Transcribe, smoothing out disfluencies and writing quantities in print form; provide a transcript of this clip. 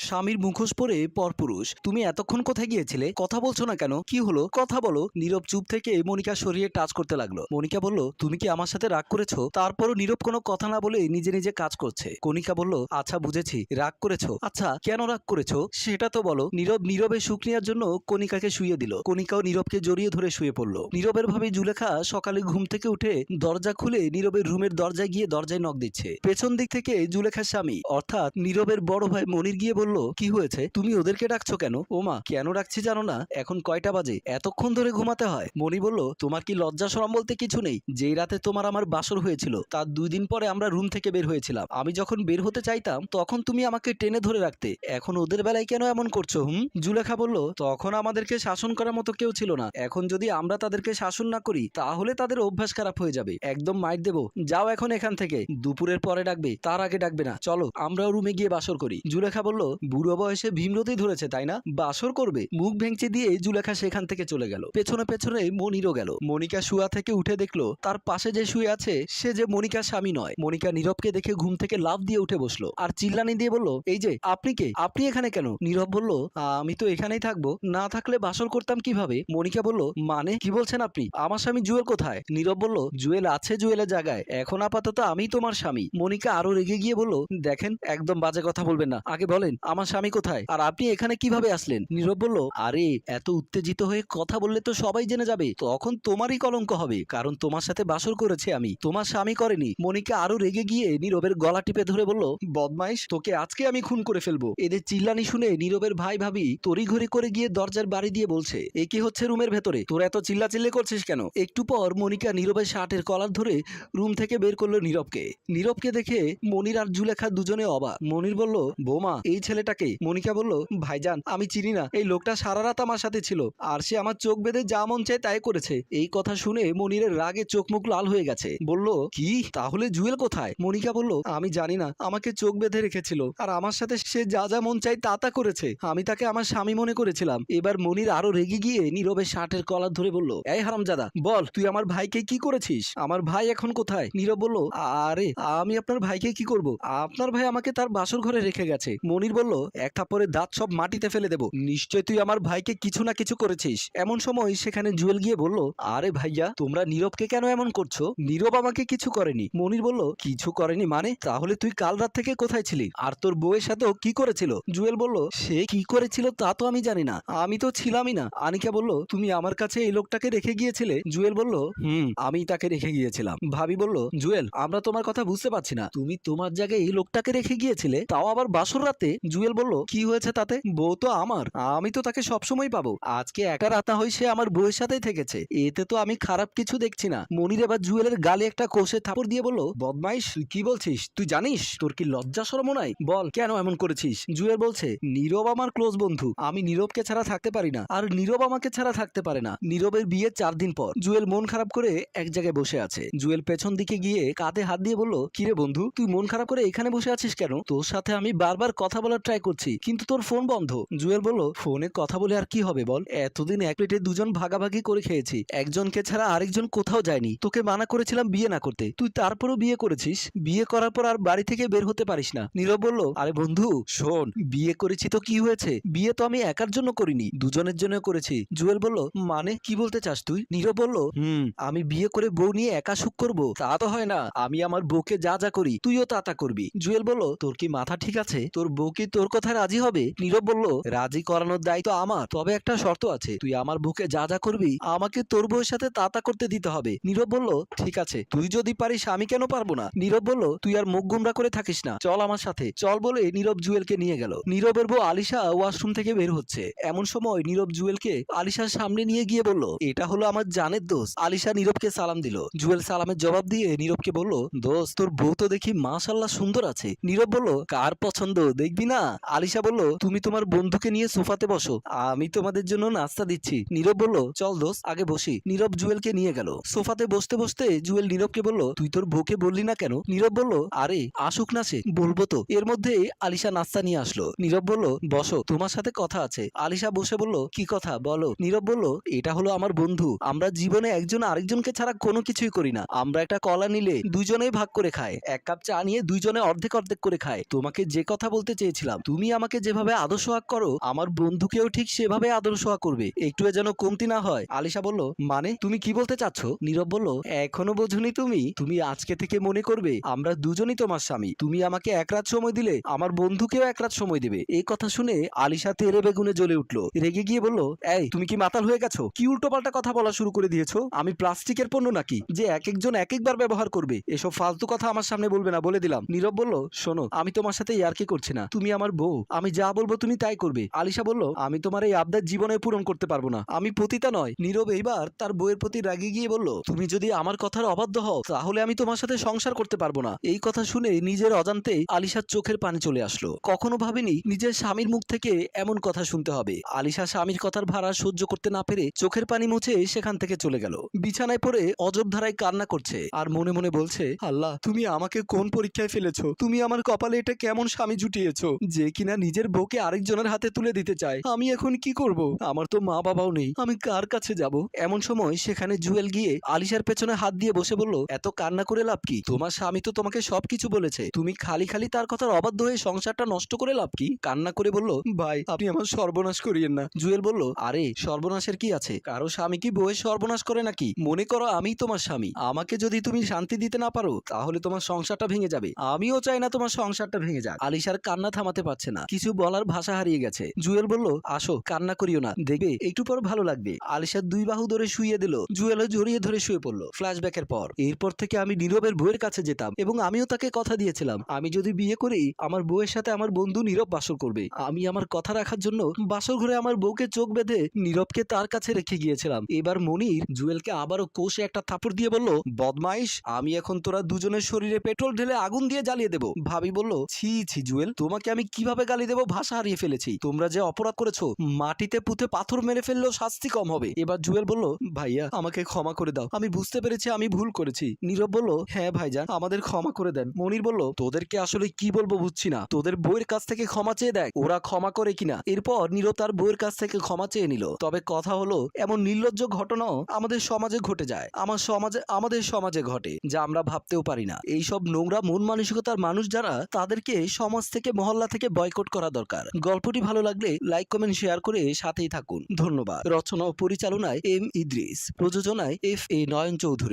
স্বামীর মুখোশ পরে পরপুরুষ। তুমি এতক্ষণ কোথায় গিয়েছিলে? কথা বলছো না কেন? কি হলো? কথা বলো। নীরব চুপ থেকে মনিকার শরীরে টাচ করতে লাগলো। মনিকা বলল, তুমি কি আমার সাথে রাগ করেছো? তারপরও নীরব কোনো কথা না বলে নিজে নিজে কাজ করছে। কণিকা বলল, আচ্ছা বুঝেছি, রাগ করেছো। আচ্ছা কেন রাগ করেছো সেটা তো বলো। নীরবের সুখ নেওয়ার জন্য কণিকাকে শুইয়ে দিল। কণিকাও নীরবকে জড়িয়ে ধরে শুয়ে পড়লো। নীরবের ভাবে জুলেখা সকালে ঘুম থেকে উঠে দরজা খুলে নীরবের রুমের দরজায় গিয়ে দরজায় নক দিচ্ছে। পেছন দিক থেকে জুলেখার স্বামী অর্থাৎ নীরবের বড় ভাই মনির গিয়ে বলল, কি হয়েছে? তুমি ওদেরকে ডাকছো কেন? ওমা, কেন ডাকছি জানো না? এখন কয়টা বাজে? এতক্ষণ ধরে ঘুমাতে হয়? মনি বলল, তোমার কি লজ্জা শরম বলতে কিছু নেই? যেই রাতে তোমার আমার বাসর হয়েছিল তার 2 দিন পরে আমরা রুম থেকে বের হয়েছিলাম। আমি যখন বের হতে চাইতাম তখন তুমি আমাকে টেনে ধরে রাখতে। এখন ওদের বেলায় কেন এমন করছো? জুলেখা বলল, তখন আমাদেরকে শাসন করার মতো কেউ ছিল না। এখন যদি আমরা তাদেরকে শাসন না করি তাহলে তাদের অভ্যাস খারাপ হয়ে যাবে। একদম মাইর দেবো। যাও এখন এখান থেকে। দুপুরের পরে ডাকবে, তার আগে ডাকবে না। চলো আমরাও রুমে গিয়ে বাসর করি। জুলেখা বলল, বুড়ো বয়সে ভীমরতি ধরেছে তাই না? বাসর করবে? মুখ ভেঙচি দিয়ে জুলেখা সেখান থেকে চলে গেল। পেছনে পেছনে মনিরও গেল। মনিকা শুয়া থেকে উঠে দেখলো তার পাশে যে শুয়ে আছে সে যে মনিকার স্বামী নয়। মনিকা নীরবকে দেখে ঘুম থেকে লাফ দিয়ে উঠে বসলো আর চিল্লানি দিয়ে বলল, এই যে আপনি কে? আপনি এখানে কেন? নীরব বলল, আমি তো এখানেই থাকবো, না থাকলে বাসর করতাম কিভাবে? মনিকা বলল, মানে কি বলছেন আপনি? আমার স্বামী জুয়েল কোথায়? নীরব বলল, জুয়েল আছে জুয়েলের জায়গায়, এখন আপাতত আমি তোমার স্বামী। মনিকা আরো রেগে গিয়ে বলল, দেখেন একদম বাজে কথা বলবেন না, আগে বলেন আমার স্বামী কোথায় আর আপনি এখানে কিভাবে আসলেন? নীরব বলল, আরে এত উত্তেজিত হয়ে কথা বললে তো সবাই জেনে যাবে, তখন তোমারই কলঙ্ক হবে, কারণ তোমার সাথে বাসর করেছে আমি, তোমার স্বামী করেনি। মনিকা আরো রেগে গিয়ে নীরবের গলা টিপে ধরে বলল, বদমাইশ, তোকে আজকে আমি খুন করে ফেলবো। এদের চিল্লানি শুনে নীরবের ভাই ভাবি তড়িঘড়ি করে গিয়ে দরজার বাড়ি দিয়ে বলছে, এ কি হচ্ছে রুমের ভেতরে? তোরা এত চিল্লাচিল্লি করছিস কেন? একটু পর মনিকা নীরবের শার্টের কলার ধরে রুম থেকে বের করলো নীরবকে দেখে মনির আর জুলেখা দুজনে অবাক। মনির বলল, বৌমা এই ছেলেটাকে? মনিকা বলল, ভাইজান আমি চিনি না, এই লোকটা সারা রাত আমার সাথে ছিল আর সে আমার চোখ বেঁধে যা মন চায় তাই করেছে। এই কথা শুনে মনিরের রাগে চোখ মুখ লাল হয়ে গেছে। বলল, কি তাহলে জুয়েল কোথায়? মনিকা বলল, আমি জানি না, আমাকে চোখ বেঁধে রেখেছিল আর আমার সাথে সে যা যা মন চাই তা তা করেছে। আমি তাকে আমার স্বামী মনে করেছিলাম। এবার মনির আরো রেগে গিয়ে নীরবের শার্টের কলার ধরে বলল, এই হারামজাদা, বল তুই আমার ভাইকে কি করেছিস? আমার ভাই এখন কোথায়? নীরব বলল, আরে আমি আপনার ভাইকে কি করব? আপনার ভাই আমাকে তার বাসর ঘরে রেখে গেছে। মনির বলল, এক থাপ্পড়ে দাঁত সব মাটিতে ফেলে দেব, নিশ্চয় তুই আমার ভাইকে কিছু না কিছু করেছিস। এমন সময় সেখানে জুয়েল গিয়ে বলল, আরে ভাইয়া তোমরা নীরবকে কেন এমন করছো? নীরব আমাকে কিছু করেনি। মনির বলল, কিছু করেনি মানে? তাহলে তুই কাল রাত থেকে কোথায় ছিলি আর তোর বউয়ের সাথেও কি করেছিল? জুয়েল বলল, সে কি করেছিল তা তো আমি জানি না, আমি তো ছিলামই না। আনিকা বলল, তুমি আমার কাছে এই লোকটাকে রেখে গিয়েছিলে? জুয়েল বলল, আমি তাকে রেখে গিয়েছিলাম। ভাবি বলল, জুয়েল আমরা তোমার কথা বুঝতে পারছি না, তুমি তোমার জায়গায় এই লোকটাকে রেখে গিয়েছিলে, তাও আবার বাসর রাতে? জুয়েল বলল, কি হয়েছে তাতে? বউ তো আমার, আমি তো তাকে সবসময় পাবো। আজকে একটা রাত না হয় সে আমার বউয়ের সাথেই থেকেছে, এতে তো আমি খারাপ কিছু দেখছি না। মনির এবার জুয়েলের গালে একটা কষে থাপড় দিয়ে বলল, বদমাইশ, কি বলছিস? তুই জানিস তোর কি লজ্জা শরম নাই? বল কেন এমন করেছিস? জুয়েল বলছে, নীরব আমার ক্লোজ বন্ধু, আমি নীরবকে ছাড়া থাকতে পারি না আর নীরব আমাকে ছাড়া থাকতে পারে না। নীরবের বিয়ে 4 দিন পর জুয়েল মন খারাপ করে এক জায়গায় বসে আছে। জুয়েল পেছন দিকে গিয়ে কাঁধে হাত দিয়ে বলল, কিরে বন্ধু, তুই মন খারাপ করে এখানে বসে আছিস কেন? তোর সাথে আমি বারবার কথা বলার ট্রাই করছি কিন্তু তোর ফোন বন্ধ। জুয়েল বলল, ফোনে কথা বলে আর কি হবে বল, এতদিন এক প্লেটে দুজন ভাগাভাগি করে খেয়েছি, একজনকে ছাড়া আরেকজন কোথাও যায়নি। তোকে মানা করেছিলাম বিয়ে না করতে, তুই তারপরও বিয়ে করেছিস। বিয়ে করার পর আর বাড়ি থেকে বের হতে পারিস না। নীরব বলল, আরে বন্ধু শোন, বিয়ে করেছি তো কি হয়েছে? বিয়ে তো আমি একার জন্য করিনি, দুজনের জন্য করেছি। জুয়েল বলল, মানে কি বলতে চাস তুই? নীরব বলল, আমি বিয়ে করে বউ নিয়ে একা সুখ করবো তা তো হয় না, আমি আমার বউকে যা যা করি তুইও তা তা করবি। জুয়েল বলল, তোর কি মাথা ঠিক আছে? তোর বউ কি তোর কথায় রাজি হবে? নীরব বলল, রাজি করানোর দায়িত্ব আমার, তবে একটা শর্ত আছে, তুই আমার বউকে যা যা করবি আমাকে তোর বউয়ের সাথে তা তা করতে দিতে হবে। নীরব বলল, ঠিক আছে, তুই যদি পারিস আমি কেন পারবো না? নীরব বলল, তুই আর মুখ গুমরা করে থাকিস না, চল আমার সাথে চল বলে নীরব জুয়েলকে নিয়ে গেল। নীরবের বউ আলিশা ওয়াশরুম থেকে বের হচ্ছে, এমন সময় নীরব জুয়েলকে আলিশার সামনে নিয়ে গিয়ে বলল, এটা হলো আমার জানের দোস্ত। আলিশা নীরবকে সালাম দিল। জুয়েল সালামের জবাব দিয়ে নীরবকে বলল, দোস্ত তোর বউ তো দেখি মাশাআল্লাহ সুন্দর আছে। নীরব বলল, কার পছন্দ দেখবি না? আলিশা বলল, তুমি তোমার বন্ধুকে নিয়ে সোফাতে বসো, আমি তোমাদের জন্য নাস্তা দিচ্ছি। নীরব বলল, চল দোস্ত আগে বসি। নীরব জুয়েলকে নিয়ে গেল। সোফাতে বসতে বসতে জুয়েল নীরবকে বলল, তুই তোর বউকে বললি না কেন? নীরব বলল, আরে আসুক না সে, বলবো তো। এর মধ্যে আলিশা নাস্তা নিয়ে আসলো। নীরব বলল, বসো, তোমার সাথে কথা আছে। আলিশা বসে বলল, কি কথা বলো? নীরব বলল, এটা হলো আমার বন্ধু, আমরা জীবনে একজন আরেকজনকে ছাড়া কোনো কিছুই করি না। আমরা একটা কলা নিলে দুজনেই ভাগ করে খায়, এক কাপ চা নিয়ে দুইজনে অর্ধেক অর্ধেক করে খায়। তোমাকে যে কথা বলতে চেয়েছিলাম দিলাম তুমি আমাকে যেভাবে আদর সোহাগ করো আমার বন্ধুকেও ঠিক সেভাবে আদর সোহাগ করবে, একটু যেন কমতি না হয়। আলিশা বলল, মানে তুমি কি বলতে চাচ্ছ? নীরব বলল, এখনো বোঝনি তুমি? তুমি আজকে থেকে মনে করবে আমরা দুজনই তোমার স্বামী। তুমি আমাকে এক রাত সময় দিলে আমার বন্ধুকেও এক রাত সময় দেবে। এই কথা শুনে আলিশা তেরে বেগুনে জ্বলে উঠলো। রেগে গিয়ে বলল, এই তুমি কি মাতাল হয়ে গেছো? কি উল্টোপাল্টা কথা বলা শুরু করে দিয়েছো? আমি প্লাস্টিকের পণ্য নাকি যে এক একজন এক একবার ব্যবহার করবে? এসব ফালতু কথা আমার সামনে বলবে না, বলে দিলাম। নীরব বলল, শোনো আমি তোমার সাথে ইয়ার্কি করছি না, তুমি আমার বউ, আমি যা বলবো তুমি তাই করবে। আলিশা বলল, আমি তোমার এই আবদার জীবনে পূরণ করতে পারবো না, আমি পতিতা নয়। নীরব এইবার তার বউয়ের প্রতি রাগে গিয়ে বলল, তুমি যদি আমার কথার অবাধ্য হও তাহলে আমি তোমার সাথে সংসার করতে পারবো না। এই কথা শুনে নিজের অজান্তেই আলিশার চোখের পানি চলে আসলো। কখনো ভাবেনি নিজের স্বামীর মুখ থেকে এমন কথা শুনতে হবে। আলিশা স্বামীর কথার ভাড়া সহ্য করতে না পেরে চোখের পানি মুছে সেখান থেকে চলে গেল। বিছানায় পড়ে অজব ধারায় কান্না করছে আর মনে মনে বলছে, আল্লাহ তুমি আমাকে কোন পরীক্ষায় ফেলেছো? তুমি আমার কপালে এটা কেমন স্বামী জুটিয়েছো যে কিনা নিজের বউকে আরেকজনের হাতে তুলে দিতে চায়? আমি এখন কি করব? আমার তো মা বাবাও নেই, আমি কার কাছে যাব? এমন সময় সেখানে জুয়েল গিয়ে আলিশার পেছনে হাত দিয়ে বসে বলল, এত কান্না করে লাভ কি? তোমার স্বামী তো তোমাকে সবকিছু বলেছে, তুমি খালি খালি তার কথার অবাধ্য হয়ে সংসারটা নষ্ট করে লাভ কি? কান্না করে বলল, ভাই আপনি আমার সর্বনাশ করিয়েন না। জুয়েল বলল, আরে সর্বনাশের কি আছে? কারো স্বামী কি বউয়ের সর্বনাশ করে নাকি? মনে করো আমি তোমার স্বামী, আমাকে যদি তুমি শান্তি দিতে না পারো তাহলে তোমার সংসারটা ভেঙে যাবে। আমিও চাই না তোমার সংসারটা ভেঙে যাক। আলিশার কান্না থামাতে পারছে না, কিছু বলার ভাষা হারিয়ে গেছে। জুয়েল বলল, আসো কান্না করিও না, দেখবে একটু পর ভালো লাগবে। আলিশার দুই বাহু ধরে শুইয়ে দিল, জুয়েলও জড়িয়ে ধরে শুয়ে পড়লো। ফ্ল্যাশব্যাকের পর এরপর থেকে আমি নীরবের বউয়ের কাছে যেতাম এবং আমিও তাকে কথা দিয়েছিলাম আমি যদি বিয়ে করি আমার বউয়ের সাথে আমার বন্ধু নীরব বাসর করবে। আমি আমার কথা রাখার জন্য বাসর ঘরে আমার বউকে চোখ বেঁধে নীরবকে তার কাছে রেখে গিয়েছিলাম। এবার মনির জুয়েলকে আবারও কোষে একটা থাপড় দিয়ে বলল, বদমাইশ, আমি এখন তোরা দুজনের শরীরে পেট্রোল ঢেলে আগুন দিয়ে জ্বালিয়ে দেবো। ভাবি বলল, ছি ছি জুয়েল, তোমাকে আমি কিভাবে গালি দেবো ভাষা হারিয়ে ফেলেছি। তোমরা যে অপরাধ করেছো মাটিতে পুঁতে পাথর মেরে ফেললেও শাস্তি কম হবে। এবার জুয়েল বলল, ভাইয়া আমাকে ক্ষমা করে দাও, আমি বুঝতে পেরেছি আমি ভুল করেছি। নীরব বলল, হ্যাঁ ভাইজান আমাদের ক্ষমা করে দেন। মনির বলল, তোদেরকে আসলে কি বলবো বুঝছি না, তোদের বউয়ের কাছ থেকে ক্ষমা চেয়ে দেখ ওরা ক্ষমা করে কিনা। এরপর নীরব তার বউয়ের কাছ থেকে ক্ষমা চেয়ে নিল। তবে কথা হলো এমন নির্লজ্জ ঘটনাও আমাদের সমাজে ঘটে যায়, আমাদের সমাজে ঘটে যা আমরা ভাবতেও পারি না। এইসব নোংরা মন মানসিকতার মানুষ যারা তাদেরকে সমাজ থেকে মহল্লা থেকে বয়কট করা দরকার। গল্পটি ভালো লাগলে লাইক কমেন্ট শেয়ার করে সাথেই থাকুন। ধন্যবাদ। রচনা ও পরিচালনায় এম ইদ্রিস, প্রযোজনায় FA নয়ন চৌধুরী।